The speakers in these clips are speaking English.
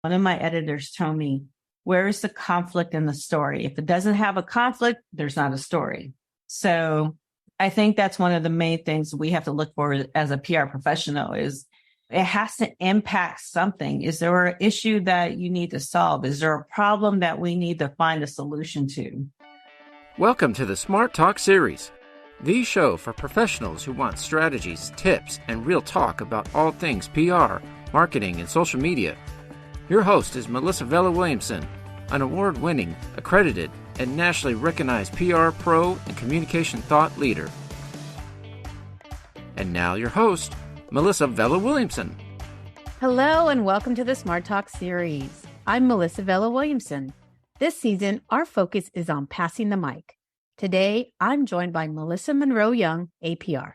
One of my editors told me, where is the conflict in the story? If it doesn't have a conflict, there's not a story. So I think that's one of the main things we have to look for as a PR professional is it has to impact something. Is there an issue that you need to solve? Is there a problem that we need to find a solution to? Welcome to the Smart Talk series, the show for professionals who want strategies, tips, and real talk about all things PR, marketing, and social media. Your host is Melissa Monroe-Young, an award-winning, accredited, and nationally recognized PR pro and communication thought leader. And now your host, Melissa Monroe-Young. Hello and welcome to the Smart Talk series. I'm Melissa Monroe-Young. This season, our focus is on passing the mic. Today, I'm joined by Melissa Monroe-Young, APR.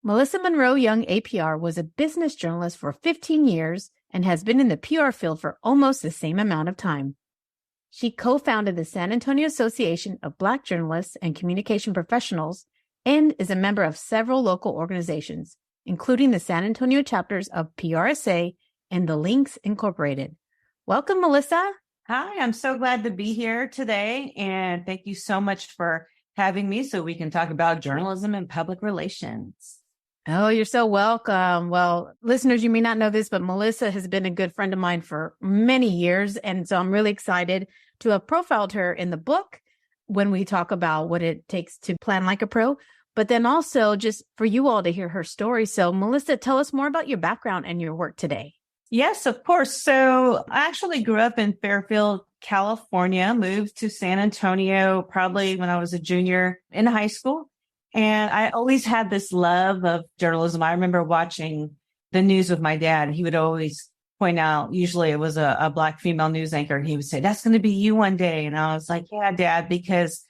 Melissa Monroe-Young, APR was a business journalist for 15 years and has been in the PR field for almost the same amount of time. She co-founded the San Antonio Association of Black Journalists and Communication Professionals and is a member of several local organizations, including the San Antonio chapters of PRSA and the Links Incorporated. Welcome, Melissa. Hi, I'm so glad to be here today. And thank you so much for having me so we can talk about journalism and public relations. Oh, you're so welcome. Well, listeners, you may not know this, but Melissa has been a good friend of mine for many years. And so I'm really excited to have profiled her in the book when we talk about what it takes to plan like a pro, but then also just for you all to hear her story. So Melissa, tell us more about your background and your work today. Yes, of course. So I actually grew up in Fairfield, California, moved to San Antonio probably when I was a junior in high school. And I always had this love of journalism. I remember watching the news with my dad. He would always point out, usually it was a Black female news anchor. And he would say, that's going to be you one day. And I was like, yeah, Dad, because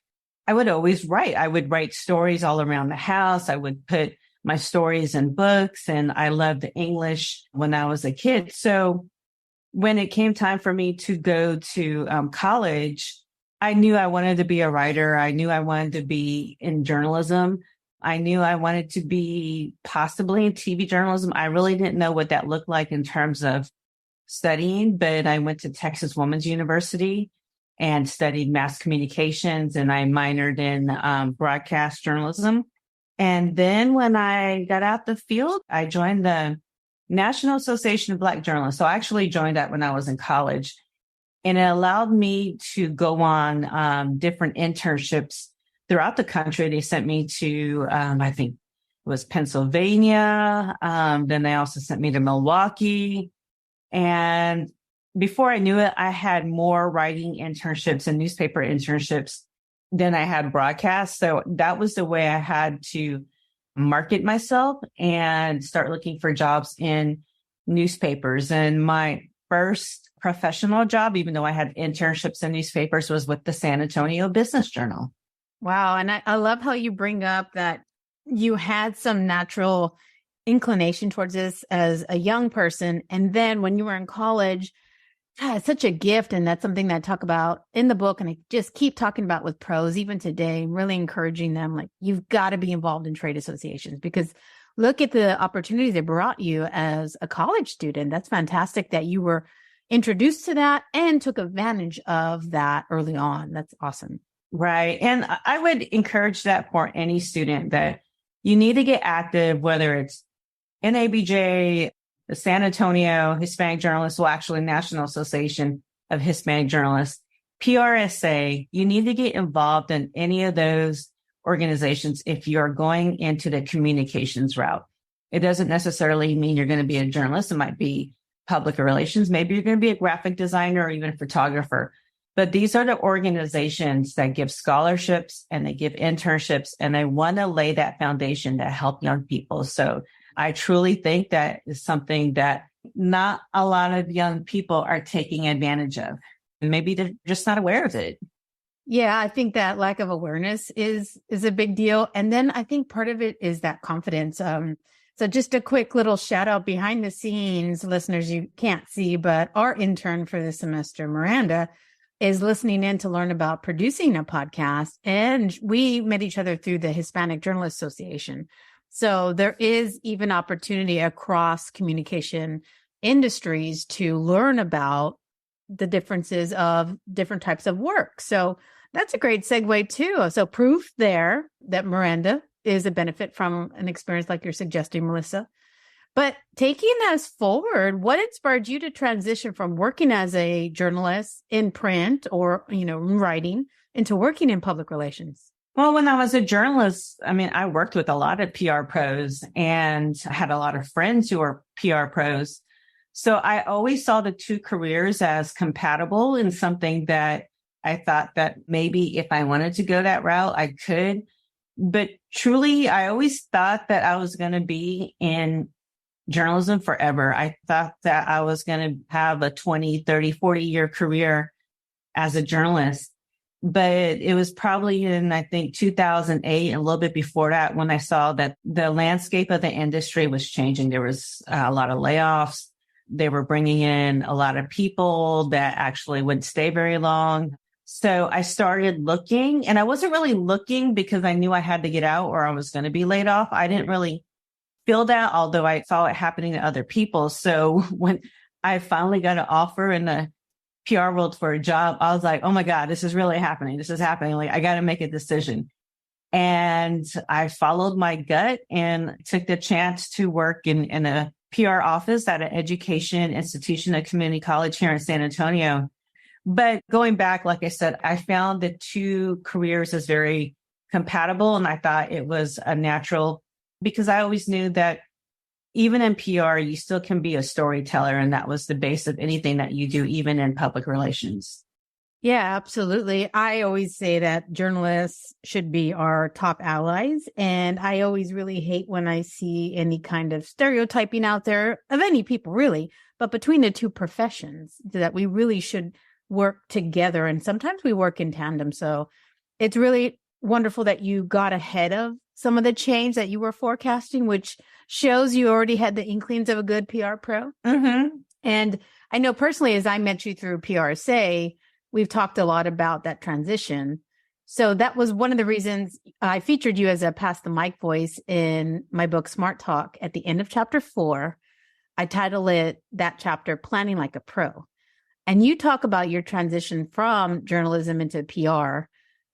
I would always write. I would write stories all around the house. I would put my stories in books, and I loved English when I was a kid. So when it came time for me to go to college, I knew I wanted to be a writer. I knew I wanted to be in journalism. I knew I wanted to be possibly in TV journalism. I really didn't know what that looked like in terms of studying, but I went to Texas Women's University and studied mass communications, and I minored in broadcast journalism. And then when I got out the field, I joined the National Association of Black Journalists. So I actually joined that when I was in college. And it allowed me to go on different internships throughout the country. They sent me to, I think it was Pennsylvania. Then they also sent me to Milwaukee. And before I knew it, I had more writing internships and newspaper internships than I had broadcast. So that was the way I had to market myself and start looking for jobs in newspapers. And my first professional job, even though I had internships in newspapers, was with the San Antonio Business Journal. Wow. And I love how you bring up that you had some natural inclination towards this as a young person. And then when you were in college, it's such a gift. And that's something that I talk about in the book. And I just keep talking about with pros, even today, really encouraging them, like, you've got to be involved in trade associations because look at the opportunities they brought you as a college student. That's fantastic that you were introduced to that and took advantage of that early on. That's awesome. Right. And I would encourage that for any student that you need to get active, whether it's NABJ, the San Antonio Hispanic Journalists, well, actually National Association of Hispanic Journalists, PRSA, you need to get involved in any of those organizations if you're going into the communications route. It doesn't necessarily mean you're going to be a journalist. It might be public relations. Maybe you're going to be a graphic designer or even a photographer. But these are the organizations that give scholarships and they give internships, and they want to lay that foundation to help young people. So I truly think that is something that not a lot of young people are taking advantage of. Maybe they're just not aware of it. Yeah, I think that lack of awareness is a big deal. And then I think part of it is that confidence. So just a quick little shout out behind the scenes, listeners, you can't see, but our intern for the semester, Miranda, is listening in to learn about producing a podcast. And we met each other through the Hispanic Journalists Association. So there is even opportunity across communication industries to learn about the differences of different types of work. So that's a great segue too. So proof there that Miranda is a benefit from an experience like you're suggesting, Melissa. But taking us forward, what inspired you to transition from working as a journalist in print or, in writing into working in public relations? Well, when I was a journalist, I worked with a lot of PR pros and I had a lot of friends who are PR pros. So I always saw the two careers as compatible and something that I thought that maybe if I wanted to go that route, I could. But truly, I always thought that I was going to be in journalism forever. I thought that I was going to have a 20, 30, 40-year career as a journalist. But it was probably in, I think, 2008, a little bit before that, when I saw that the landscape of the industry was changing. There was a lot of layoffs. They were bringing in a lot of people that actually wouldn't stay very long. So I started looking, and I wasn't really looking because I knew I had to get out or I was going to be laid off. I didn't really feel that, although I saw it happening to other people. So when I finally got an offer in the PR world for a job, I was like, oh my God, this is really happening. This is happening. Like, I got to make a decision. And I followed my gut and took the chance to work in a PR office at an education institution, a community college here in San Antonio. But going back, like I said, I found the two careers as very compatible. And I thought it was a natural, because I always knew that even in PR, you still can be a storyteller. And that was the base of anything that you do, even in public relations. Yeah, absolutely. I always say that journalists should be our top allies. And I always really hate when I see any kind of stereotyping out there of any people, really, but between the two professions, that we really should work together. And sometimes we work in tandem. So it's really wonderful that you got ahead of some of the change that you were forecasting, which shows you already had the inklings of a good PR pro. Mm-hmm. And I know personally, as I met you through PRSA, we've talked a lot about that transition. So that was one of the reasons I featured you as a Pass the Mic voice in my book, Smart Talk. At the end of chapter 4, I title it, that chapter, Planning Like a Pro. And you talk about your transition from journalism into PR.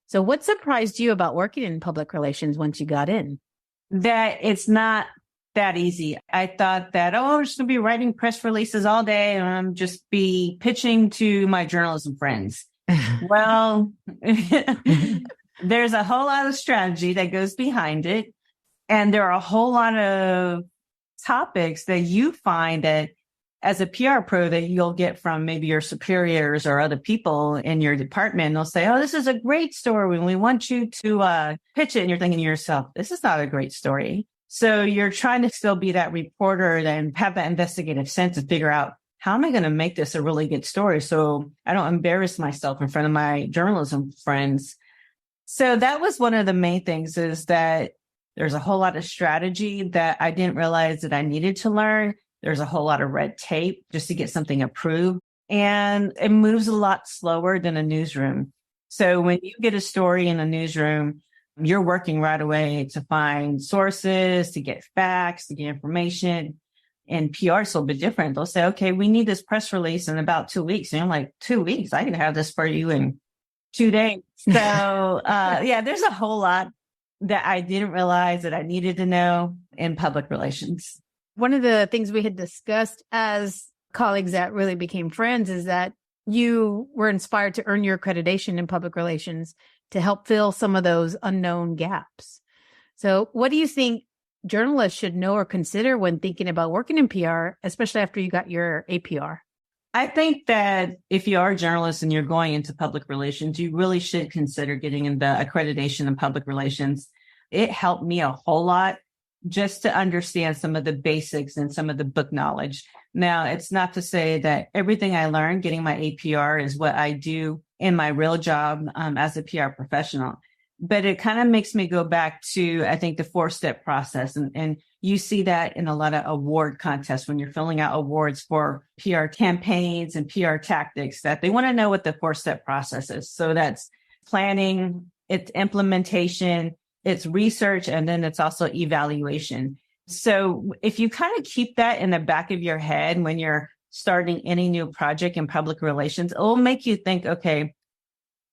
So what surprised you about working in public relations once you got in? That it's not that easy. I thought that, I'm just going to be writing press releases all day and I'm just be pitching to my journalism friends. Well, there's a whole lot of strategy that goes behind it. And there are a whole lot of topics that you find that as a PR pro that you'll get from maybe your superiors or other people in your department. They'll say, oh, this is a great story and we want you to pitch it. And you're thinking to yourself, this is not a great story. So you're trying to still be that reporter and have that investigative sense and figure out, how am I going to make this a really good story so I don't embarrass myself in front of my journalism friends? So that was one of the main things, is that there's a whole lot of strategy that I didn't realize that I needed to learn. There's a whole lot of red tape just to get something approved. And it moves a lot slower than a newsroom. So when you get a story in a newsroom, you're working right away to find sources, to get facts, to get information. And PR is a little bit different. They'll say, okay, we need this press release in about 2 weeks. And I'm like, 2 weeks? I can have this for you in 2 days. So yeah, there's a whole lot that I didn't realize that I needed to know in public relations. One of the things we had discussed as colleagues that really became friends is that you were inspired to earn your accreditation in public relations to help fill some of those unknown gaps. So what do you think journalists should know or consider when thinking about working in PR, especially after you got your APR? I think that if you are a journalist and you're going into public relations, you really should consider getting in the accreditation in public relations. It helped me a whole lot just to understand some of the basics and some of the book knowledge. Now, it's not to say that everything I learned getting my APR is what I do in my real job as a PR professional. But it kind of makes me go back to, I think, the 4-step process. And you see that in a lot of award contests when you're filling out awards for PR campaigns and PR tactics, that they want to know what the 4-step process is. So that's planning, it's implementation, it's research, and then it's also evaluation. So if you kind of keep that in the back of your head when you're starting any new project in public relations, it will make you think, okay,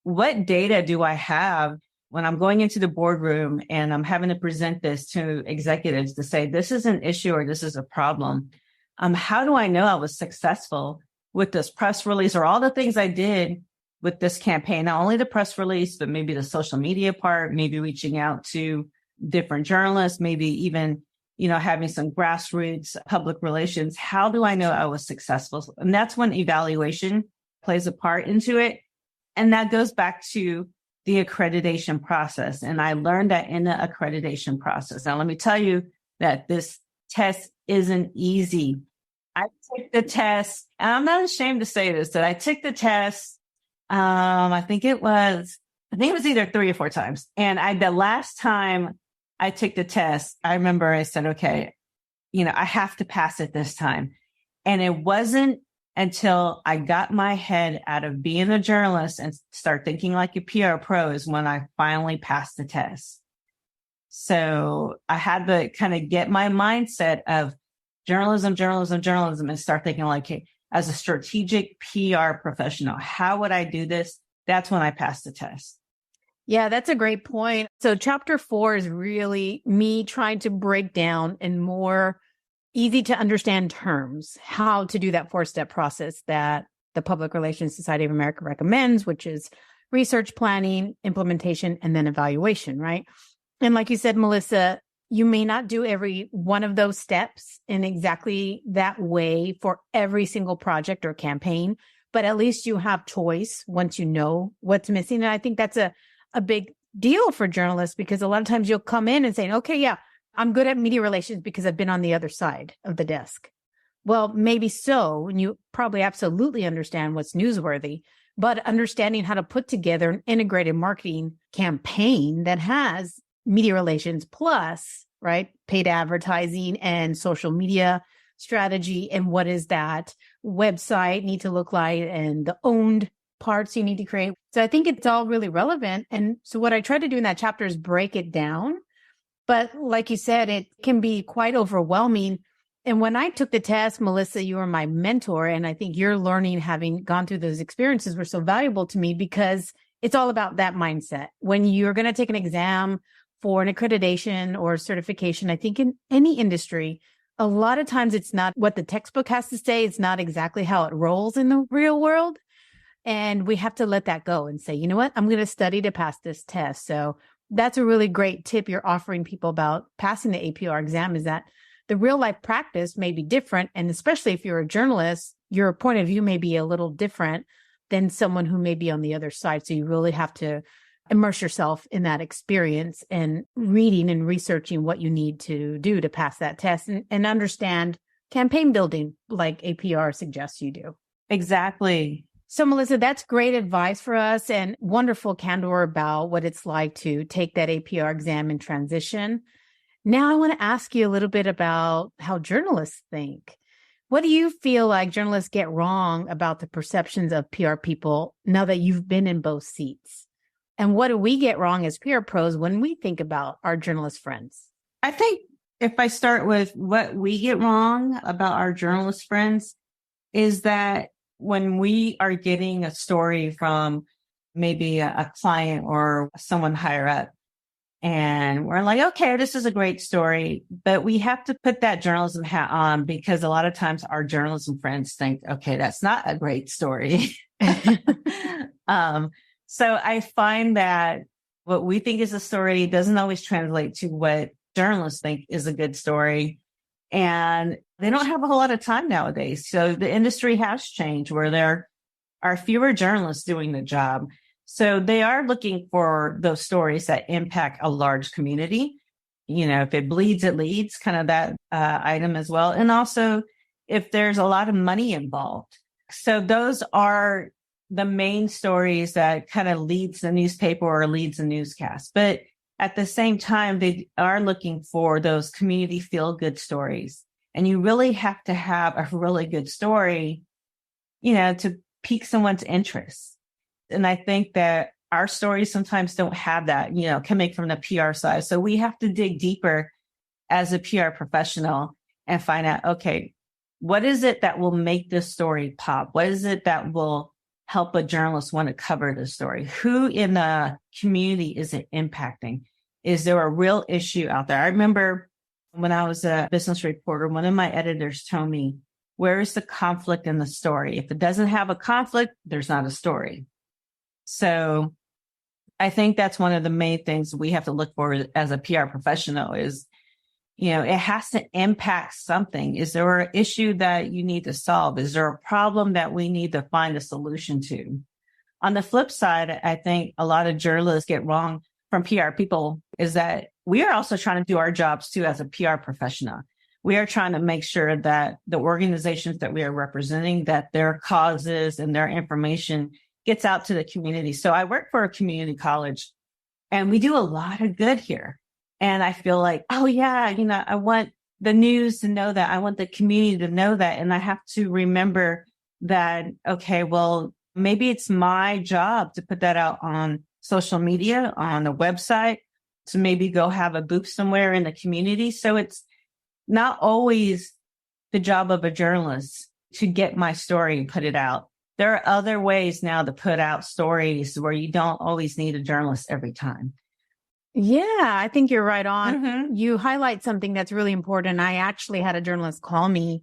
what data do I have when I'm going into the boardroom and I'm having to present this to executives to say, this is an issue or this is a problem? How do I know I was successful with this press release or all the things I did with this campaign? Not only the press release, but maybe the social media part, maybe reaching out to different journalists, maybe even, having some grassroots public relations. How do I know I was successful? And that's when evaluation plays a part into it. And that goes back to the accreditation process. And I learned that in the accreditation process. Now, let me tell you that this test isn't easy. I took the test, and I'm not ashamed to say this, that I took the test. I think it was either 3 or 4 times. And the last time I took the test, I remember I said, okay, I have to pass it this time. And it wasn't until I got my head out of being a journalist and start thinking like a PR pro is when I finally passed the test. So I had to kind of get my mindset of journalism, and start thinking like, hey, as a strategic PR professional, how would I do this? That's when I passed the test. Yeah, that's a great point. So chapter 4 is really me trying to break down in more easy to understand terms, how to do that 4-step process that the Public Relations Society of America recommends, which is research, planning, implementation, and then evaluation, right? And like you said, Melissa, you may not do every one of those steps in exactly that way for every single project or campaign, but at least you have choice once you know what's missing. And I think that's a big deal for journalists, because a lot of times you'll come in and say, okay, yeah, I'm good at media relations because I've been on the other side of the desk. Well, maybe so. And you probably absolutely understand what's newsworthy, but understanding how to put together an integrated marketing campaign that has media relations plus, right, paid advertising and social media strategy. And what is that website need to look like and the owned parts you need to create. So I think it's all really relevant. And so what I try to do in that chapter is break it down. But like you said, it can be quite overwhelming. And when I took the test, Melissa, you were my mentor. And I think your learning, having gone through those experiences, were so valuable to me, because it's all about that mindset. When you're going to take an exam for an accreditation or certification, I think in any industry, a lot of times it's not what the textbook has to say. It's not exactly how it rolls in the real world. And we have to let that go and say, you know what, I'm going to study to pass this test. So that's a really great tip you're offering people about passing the APR exam, is that the real life practice may be different. And especially if you're a journalist, your point of view may be a little different than someone who may be on the other side. So you really have to immerse yourself in that experience and reading and researching what you need to do to pass that test and understand campaign building like APR suggests you do. Exactly. So, Melissa, that's great advice for us and wonderful candor about what it's like to take that APR exam in transition. Now, I want to ask you a little bit about how journalists think. What do you feel like journalists get wrong about the perceptions of PR people now that you've been in both seats? And what do we get wrong as PR pros when we think about our journalist friends? I think if I start with what we get wrong about our journalist friends is that when we are getting a story from maybe a client or someone higher up, and we're like, okay, this is a great story, but we have to put that journalism hat on, because a lot of times our journalism friends think, okay, that's not a great story. So I find that what we think is a story doesn't always translate to what journalists think is a good story. And they don't have a whole lot of time nowadays. So the industry has changed where there are fewer journalists doing the job. So they are looking for those stories that impact a large community. If it bleeds, it leads, kind of that item as well. And also if there's a lot of money involved. So those are the main stories that kind of leads the newspaper or leads the newscast. But at the same time, they are looking for those community feel-good stories. And you really have to have a really good story, to pique someone's interest. And I think that our stories sometimes don't have that, coming from the PR side. So we have to dig deeper as a PR professional and find out, okay, what is it that will make this story pop? What is it that will help a journalist want to cover the story? Who in the community is it impacting? Is there a real issue out there? I remember when I was a business reporter, one of my editors told me, where is the conflict in the story? If it doesn't have a conflict, there's not a story. So I think that's one of the main things we have to look for as a PR professional is, it has to impact something. Is there an issue that you need to solve? Is there a problem that we need to find a solution to? On the flip side, I think a lot of journalists get wrong from PR people is that we are also trying to do our jobs too as a PR professional. We are trying to make sure that the organizations that we are representing, that their causes and their information gets out to the community. So I work for a community college and we do a lot of good here. And I feel like, oh yeah, I want the news to know that. I want the community to know that. And I have to remember that, okay, well, maybe it's my job to put that out on social media, on a website, to maybe go have a booth somewhere in the community. So it's not always the job of a journalist to get my story and put it out. There are other ways now to put out stories where you don't always need a journalist every time. Yeah, I think you're right on. Mm-hmm. You highlight something that's really important. I actually had a journalist call me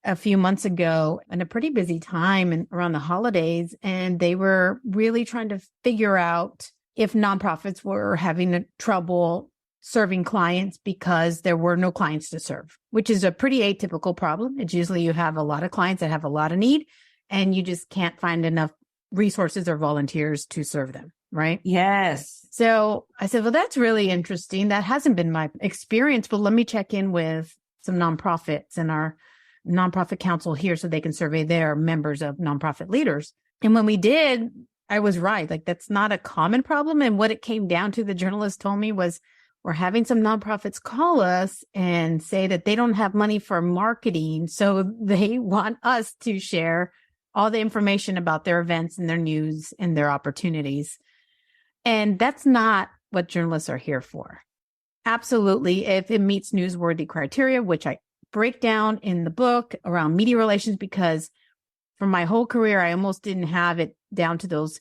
a few months ago in a pretty busy time and around the holidays, and they were really trying to figure out if nonprofits were having trouble serving clients because there were no clients to serve, which is a pretty atypical problem. It's usually you have a lot of clients that have a lot of need and you just can't find enough resources or volunteers to serve them, right? Yes. So I said, well, that's really interesting. That hasn't been my experience, but let me check in with some nonprofits and our nonprofit council here so they can survey their members of nonprofit leaders. And when we did, I was right. Like, that's not a common problem. And what it came down to, the journalist told me, was we're having some nonprofits call us and say that they don't have money for marketing. So they want us to share all the information about their events and their news and their opportunities. And that's not what journalists are here for. Absolutely. If it meets newsworthy criteria, which I break down in the book around media relations, because for my whole career, I almost didn't have it down to those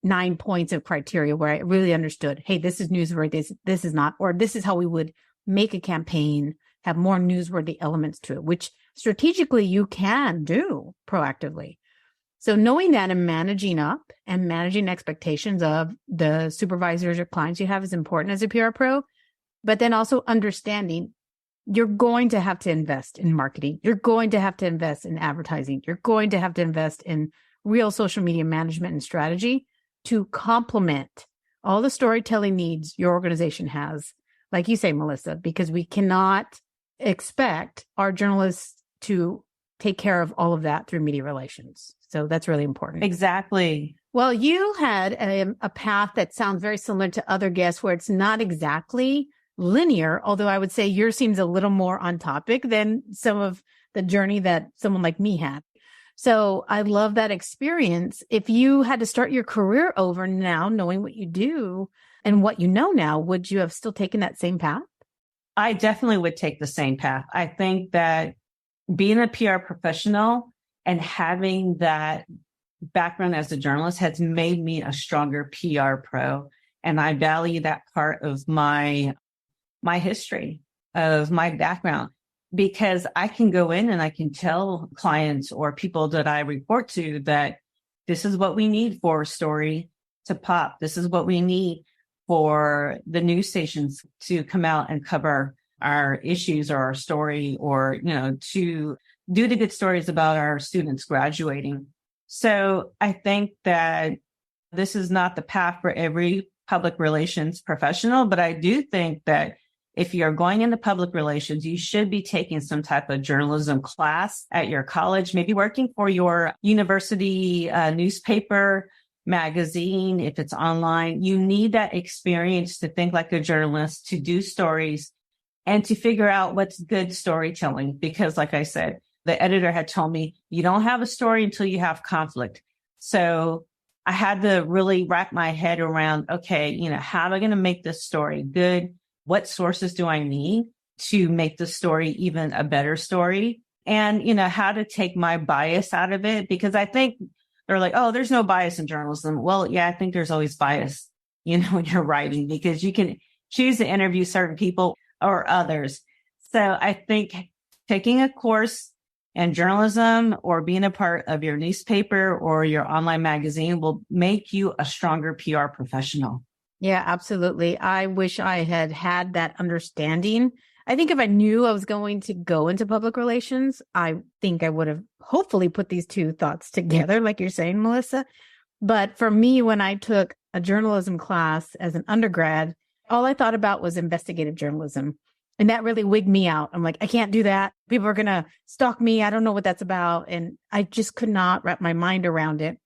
9 points of criteria where I really understood, hey, this is newsworthy, this is not, or this is how we would make a campaign have more newsworthy elements to it, which strategically you can do proactively. So knowing that and managing up and managing expectations of the supervisors or clients you have is important as a PR pro, but then also understanding you're going to have to invest in marketing. You're going to have to invest in advertising. You're going to have to invest in real social media management and strategy to complement all the storytelling needs your organization has, like you say, Melissa, because we cannot expect our journalists to take care of all of that through media relations. So that's really important. Exactly. Well, you had a path that sounds very similar to other guests where it's not exactly linear, although I would say yours seems a little more on topic than some of the journey that someone like me had. So I love that experience. If you had to start your career over now, knowing what you do and what you know now, would you have still taken that same path? I definitely would take the same path. I think that being a PR professional and having that background as a journalist has made me a stronger PR pro. And I value that part of my history, of my background, because I can go in and I can tell clients or people that I report to that this is what we need for a story to pop. This is what we need for the news stations to come out and cover our issues or our story, or, to do the good stories about our students graduating. So I think that this is not the path for every public relations professional, but I do think that if you're going into public relations, you should be taking some type of journalism class at your college, maybe working for your university newspaper, magazine, if it's online. You need that experience to think like a journalist, to do stories, and to figure out what's good storytelling. Because like I said, the editor had told me, you don't have a story until you have conflict. So I had to really wrap my head around, okay, how am I going to make this story good? What sources do I need to make the story even a better story, and, how to take my bias out of it, because I think they're like, oh, there's no bias in journalism. Well, yeah, I think there's always bias, when you're writing, because you can choose to interview certain people or others. So I think taking a course in journalism or being a part of your newspaper or your online magazine will make you a stronger PR professional. Yeah, absolutely. I wish I had had that understanding. I think if I knew I was going to go into public relations, I think I would have hopefully put these two thoughts together, like you're saying, Melissa. But for me, when I took a journalism class as an undergrad, all I thought about was investigative journalism. And that really wigged me out. I'm like, I can't do that. People are going to stalk me. I don't know what that's about. And I just could not wrap my mind around it.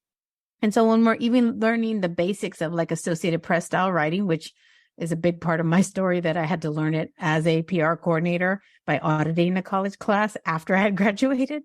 And so when we're even learning the basics of like Associated Press style writing, which is a big part of my story, that I had to learn it as a PR coordinator by auditing a college class after I had graduated.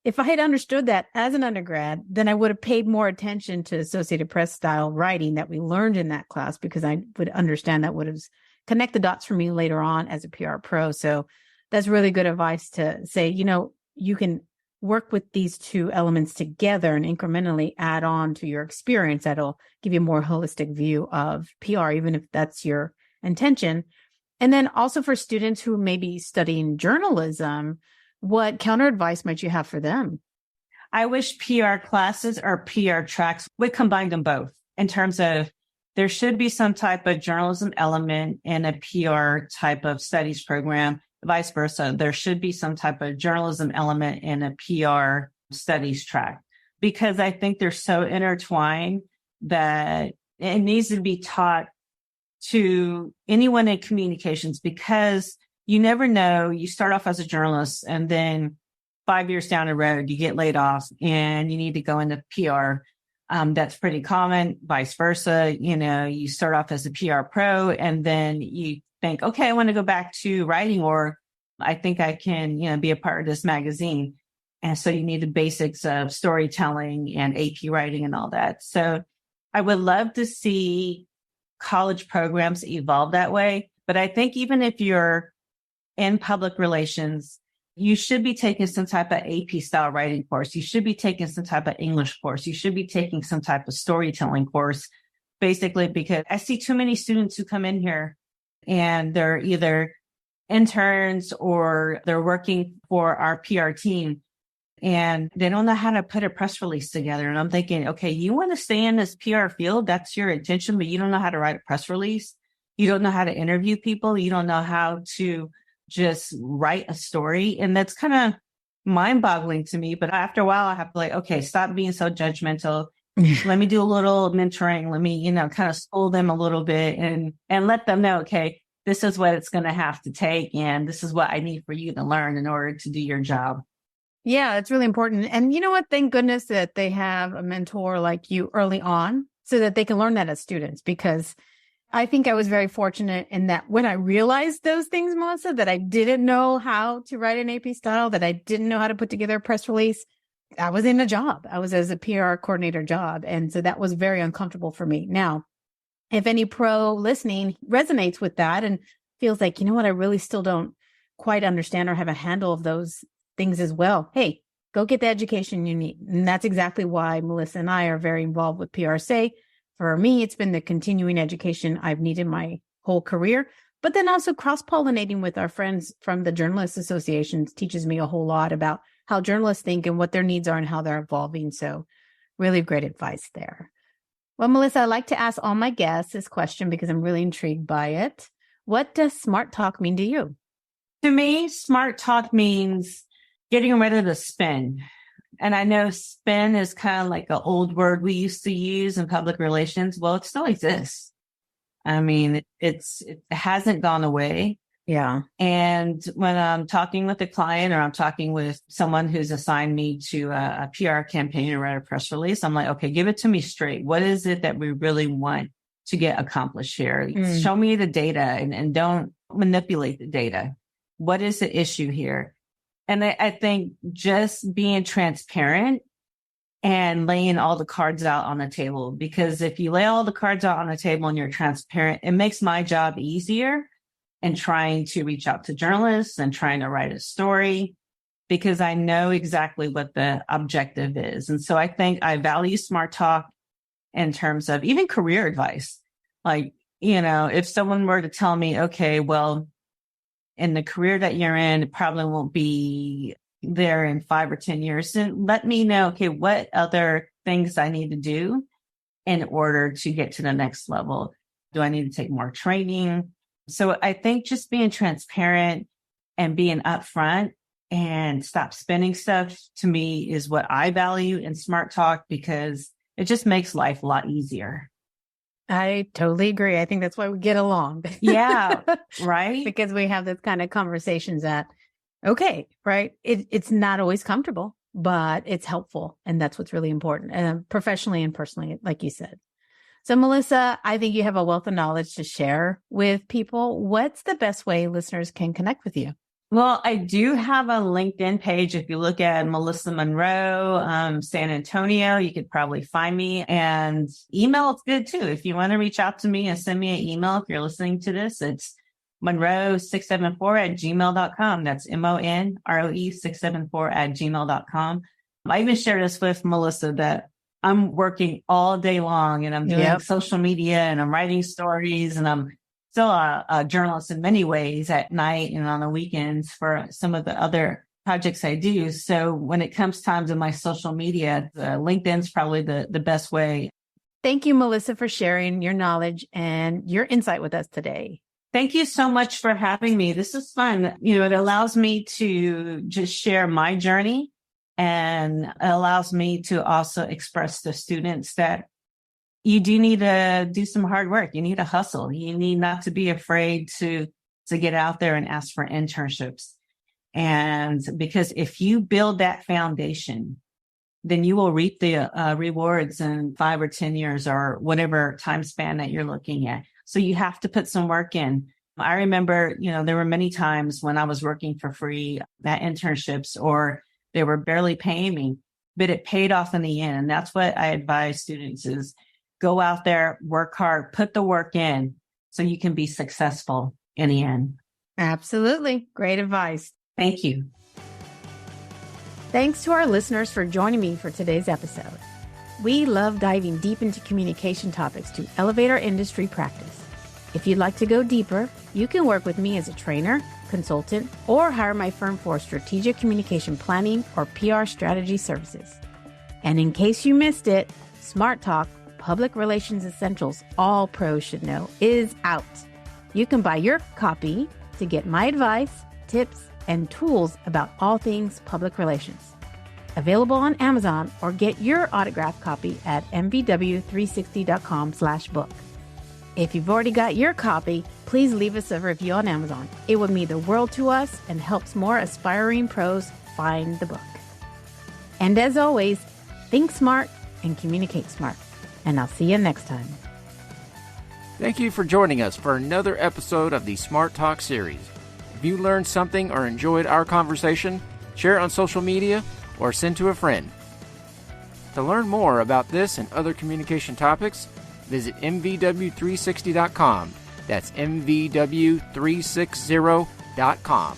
If I had understood that as an undergrad, then I would have paid more attention to Associated Press style writing that we learned in that class, because I would understand that would have connect the dots for me later on as a PR pro. So that's really good advice to say, you can work with these two elements together and incrementally add on to your experience. That'll give you a more holistic view of PR, even if that's your intention. And then also for students who may be studying journalism, what counter advice might you have for them? I wish PR classes or PR tracks would combine them both, in terms of there should be some type of journalism element in a PR type of studies program. Vice versa, there should be some type of journalism element in a PR studies track, because I think they're so intertwined that it needs to be taught to anyone in communications, because you never know. You start off as a journalist and then 5 years down the road, you get laid off and you need to go into PR. That's pretty common. Vice versa. You start off as a PR pro and then you think, okay, I want to go back to writing, or I think I can, be a part of this magazine. And so you need the basics of storytelling and AP writing and all that. So I would love to see college programs evolve that way. But I think even if you're in public relations, you should be taking some type of AP style writing course. You should be taking some type of English course. You should be taking some type of storytelling course, basically, because I see too many students who come in here and they're either interns or they're working for our PR team and they don't know how to put a press release together. And I'm thinking, okay, you want to stay in this PR field, that's your intention, but you don't know how to write a press release. You don't know how to interview people. You don't know how to just write a story. And that's kind of mind boggling to me. But after a while, I have to okay, stop being so judgmental. Let me do a little mentoring. Let me, kind of school them a little bit and let them know, okay, this is what it's going to have to take. And this is what I need for you to learn in order to do your job. Yeah, it's really important. And you know what? Thank goodness that they have a mentor like you early on so that they can learn that as students, because I think I was very fortunate in that when I realized those things, Melissa, that I didn't know how to write an AP style, that I didn't know how to put together a press release, I was in a job. I was as a PR coordinator job. And so that was very uncomfortable for me. Now, if any pro listening resonates with that and feels like, you know what, I really still don't quite understand or have a handle of those things as well, hey, go get the education you need. And that's exactly why Melissa and I are very involved with PRSA. For me, it's been the continuing education I've needed my whole career, but then also cross-pollinating with our friends from the journalists associations teaches me a whole lot about how journalists think and what their needs are and how they're evolving. So really great advice there. Well, Melissa, I like to ask all my guests this question because I'm really intrigued by it. What does smart talk mean to you? To me, smart talk means getting rid of the spin. And I know spin is kind of like an old word we used to use in public relations. Well, it still exists. I mean, it hasn't gone away. Yeah. And when I'm talking with a client or I'm talking with someone who's assigned me to a PR campaign or write a press release, I'm like, okay, give it to me straight. What is it that we really want to get accomplished here? Show me the data and don't manipulate the data. What is the issue here? And I think just being transparent and laying all the cards out on the table, because if you lay all the cards out on the table and you're transparent, it makes my job easier. and trying to reach out to journalists and trying to write a story because I know exactly what the objective is. And so I think I value smart talk in terms of even career advice. Like, if someone were to tell me, okay, well, in the career that you're in, it probably won't be there in 5 or 10 years. Then let me know, okay, what other things I need to do in order to get to the next level. Do I need to take more training? So I think just being transparent and being upfront and stop spinning stuff to me is what I value in smart talk because it just makes life a lot easier. I totally agree. I think that's why we get along. Yeah, right? Because we have this kind of conversations that, okay, right? It's not always comfortable, but it's helpful. And that's what's really important, professionally and personally, like you said. So, Melissa, I think you have a wealth of knowledge to share with people. What's the best way listeners can connect with you? Well, I do have a LinkedIn page. If you look at Melissa Monroe, San Antonio, you could probably find me. And email is good too. If you want to reach out to me and send me an email, if you're listening to this, it's monroe674@gmail.com. That's MONROE674@gmail.com. I even share this with Melissa that I'm working all day long and I'm doing social media and I'm writing stories and I'm still a journalist in many ways at night and on the weekends for some of the other projects I do. So when it comes time to my social media, LinkedIn's probably the best way. Thank you, Melissa, for sharing your knowledge and your insight with us today. Thank you so much for having me. This is fun. It allows me to just share my journey and it allows me to also express to students that you do need to do some hard work. You need to hustle. You need not to be afraid to get out there and ask for internships. And because if you build that foundation, then you will reap the rewards in 5 or 10 years or whatever time span that you're looking at. So you have to put some work in. I remember, there were many times when I was working for free at internships or they were barely paying me, but it paid off in the end. And that's what I advise students is go out there, work hard, put the work in so you can be successful in the end. Absolutely. Great advice. Thank you. Thanks to our listeners for joining me for today's episode. We love diving deep into communication topics to elevate our industry practice. If you'd like to go deeper, you can work with me as a trainer, consultant, or hire my firm for strategic communication planning or PR strategy services. And in case you missed it, Smart Talk, Public Relations Essentials All Pros Should Know is out. You can buy your copy to get my advice, tips, and tools about all things public relations. Available on Amazon or get your autographed copy at mvw360.com/book. If you've already got your copy, please leave us a review on Amazon. It would mean the world to us and helps more aspiring pros find the book. And as always, think smart and communicate smart. And I'll see you next time. Thank you for joining us for another episode of the Smart Talk series. If you learned something or enjoyed our conversation, share it on social media or send to a friend. To learn more about this and other communication topics, visit mvw360.com. That's mvw360.com.